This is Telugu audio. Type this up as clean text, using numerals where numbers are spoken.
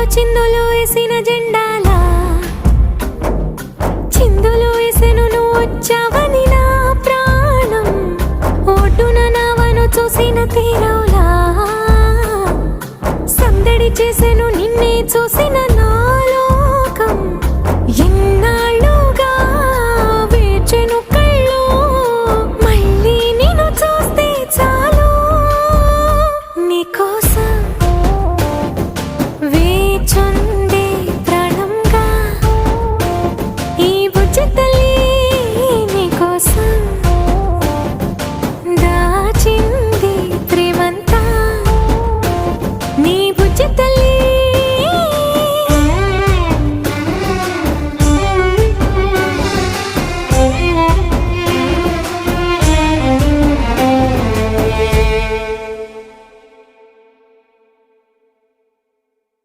చిందులు వేసిన జెండాలా చిందులు వేసెను నువ్వు వచ్చావని నా ప్రాణం ఒడ్డున నావను చూసిన తీరవులా సందడి చేసెను నిన్నే చూసిన